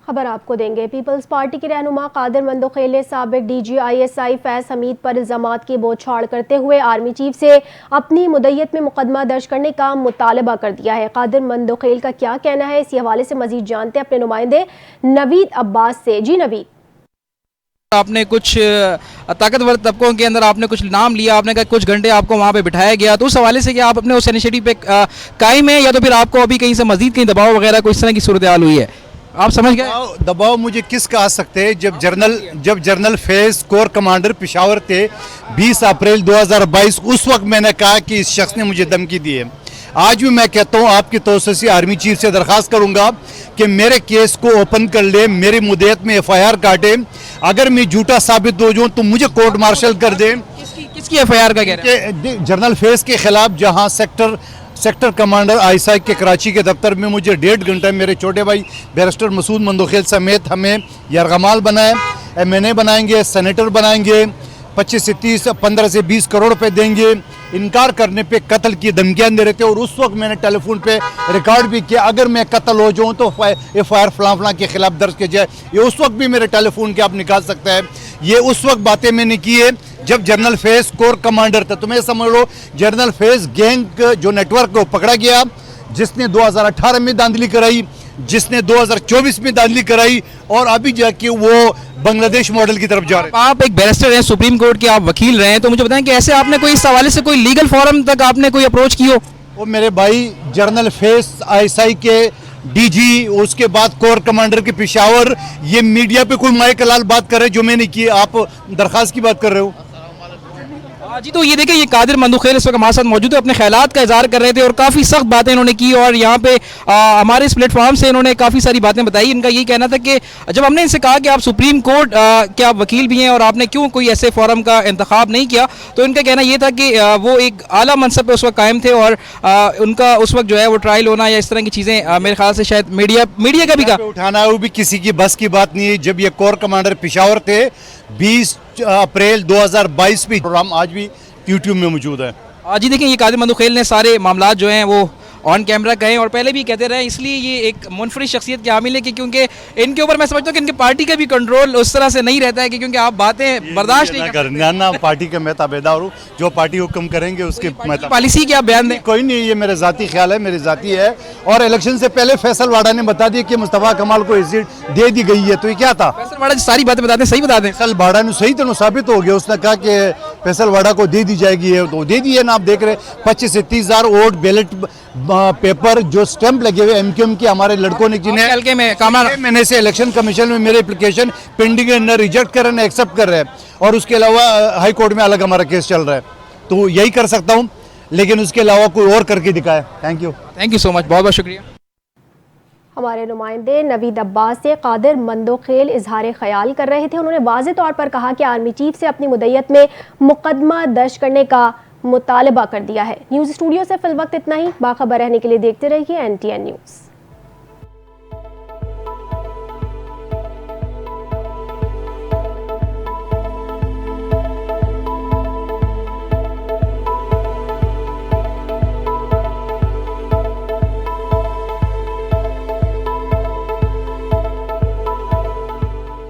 खबर आपको देंगे। पीपल्स पार्टी के रहनुमा कादिर मंदोखेल ने साबिक DG ISI फैज हमीद पर इल्जामात की बौछार करते हुए आर्मी चीफ से अपनी मुद्दत में मुकदमा दर्ज करने का मुतालबा कर दिया है। कादिर मंदोखेल का क्या कहना है, इसी हवाले से मजीद जानते हैं अपने नुमाइंदे नवीद अब्बास से। जी नवीद, आपने कुछ ताकतवर तबकों के अंदर आपने कुछ नाम लिया, आपने कहा कुछ घंटे आपको वहाँ पे बिठाया गया, तो उस हवाले से क्या आप अपने उस इनिशिएटिव पे कायम है या तो फिर आपको अभी कहीं से मजीद कहीं दबाव वगैरह कोई इस तरह की सूरत हाल हुई है? आप समझ गए? दबाव मुझे किसका आ सकते हैं जब general Faiz core commander Peshawar थे 20 अप्रैल 2022, उस वक्त मैंने कहा कि इस शख्स ने मुझे धमकी दी है। आज भी मैं कहता हूँ आपकी तौर से आर्मी चीफ से दरखास्त करूंगा कि मेरे केस को ओपन कर ले, मेरी मुद्दत में FIR काटे। अगर मैं झूठा साबित हो जाऊं तो मुझे कोर्ट मार्शल कर दे। किसकी FIR का कह रहे हैं? जनरल फैज के खिलाफ, जहां सेक्टर कमांडर ISI के कराची के दफ्तर में मुझे 1.5 घंटे मेरे छोटे भाई बैरिस्टर मसूद मंदोखेल समेत हमें यरगमाल बनाए, MNA बनाएंगे, सेनेटर बनाएंगे, 25 से 30, 15 से 20 करोड़ रुपए देंगे, इनकार करने पे कत्ल की धमकियां दे रहे थे। और उस वक्त मैंने टेलीफोन पे रिकॉर्ड भी किया, अगर मैं कत्ल हो जाऊं तो FIR फलां के खिलाफ दर्ज की जाए। ये उस वक्त भी मेरे टेलीफोन के आप निकाल सकते हैं। ये उस वक्त बातें मैंने की है जब जनरल फैज कोर कमांडर था। तो मैं समझ लो जनरल फैज गैंग जो नेटवर्क को पकड़ा गया, जिसने 2018 में धांधली कराई, जिसने 2024 में धांधली कराई, और अभी जाके वो बांग्लादेश मॉडल की तरफ जा रहे हैं। आप एक बैरिस्टर हैं, सुप्रीम कोर्ट के आप वकील रहे हैं, तो मुझे बताएं कि ऐसे आपने कोई इस हवाले से कोई लीगल फोरम तक आपने कोई अप्रोच की हो? वो मेरे भाई जनरल फैज ISI के DG, उसके बाद कोर कमांडर के पिशावर, ये मीडिया पे कोई माइक लाल बात कर रहे जो मैंने की, आप दरखास्त की बात कर रहे हो। जी, तो ये देखिए, ये कादिर मंदोखेल इस वक्त हमारे साथ मौजूद है, अपने ख्यालात का इजहार कर रहे थे और काफ़ी सख्त बातें इन्होंने की और यहाँ पे हमारे इस प्लेटफॉर्म से इन्होंने काफ़ी सारी बातें बताई। इनका यही कहना था कि जब हमने इनसे कहा कि आप सुप्रीम कोर्ट के आप वकील भी हैं और आपने क्यों कोई ऐसे फोरम का इंतखाब नहीं किया, तो इनका कहना ये था कि वो एक आला मनसब पे उस वक्त कायम थे और उनका उस वक्त जो है वो ट्रायल होना या इस तरह की चीज़ें मेरे ख्याल से शायद मीडिया का भी कहा उठाना, वो भी किसी की बस की बात नहीं है। जब ये कोर कमांडर पिशावर थे 20 अप्रैल 2022 में, प्रोग्राम आज भी YouTube में मौजूद है। जी देखिए, ये कादिर मंदोखेल ने सारे मामला जो हैं वो ऑन कैमरा कहे और पहले भी कहते रहे, इसलिए ये एक मुनफरिद शख्सियत के हामिल है कि क्योंकि इनके ऊपर मैं समझता हूँ कि इनके पार्टी का भी कंट्रोल उस तरह से नहीं रहता है कि क्योंकि आप बातें बर्दाश्त नहीं कर ना पार्टी का मैं ताबेदार हूँ, जो पार्टी हुक्म करेंगे उसकी पॉलिसी की आप बयान दें। कोई नहीं, ये मेरा जाती ख्याल है, मेरी जाती है। और इलेक्शन से पहले फैसल वाडा ने बता दिया कि मुस्तफा कमाल को सीट दे दी गई है, तो ये क्या था? फैसल वाडा सारी बातें बताते हैं, सही बता दें। फैसल वाडा ने सही तो साबित हो गया, उसने कहा कि फैसल वाडा को दे दी जाएगी, है तो दे दी है ना। आप देख रहे 25 से 30 हज़ार वोट बैलेट पेपर जो स्टैंप लगे हुए MQM के हमारे लड़कों ने, जिन्हें हल्के में कामरान मैंने से इलेक्शन कमीशन में मेरे एप्लीकेशन पेंडिंग है, न रिजेक्ट कर रहे हैं न एक्सेप्ट कर रहे हैं, और उसके अलावा हाई कोर्ट में अलग हमारा केस चल रहा है। तो यही कर सकता हूँ, लेकिन उसके अलावा कोई और करके दिखाए। थैंक यू सो मच, बहुत बहुत शुक्रिया। हमारे नुमाइंदे नवीद अब्बास से कादिर मंदोखेल इजहार ख्याल कर रहे थे। उन्होंने वाज़े तौर पर कहा कि आर्मी चीफ से अपनी मुद्दत में मुकदमा दर्ज करने का मुतालबा कर दिया है। न्यूज़ स्टूडियो से फिल वक्त इतना ही। बाखबर रहने के लिए देखते रहिए NTN न्यूज़।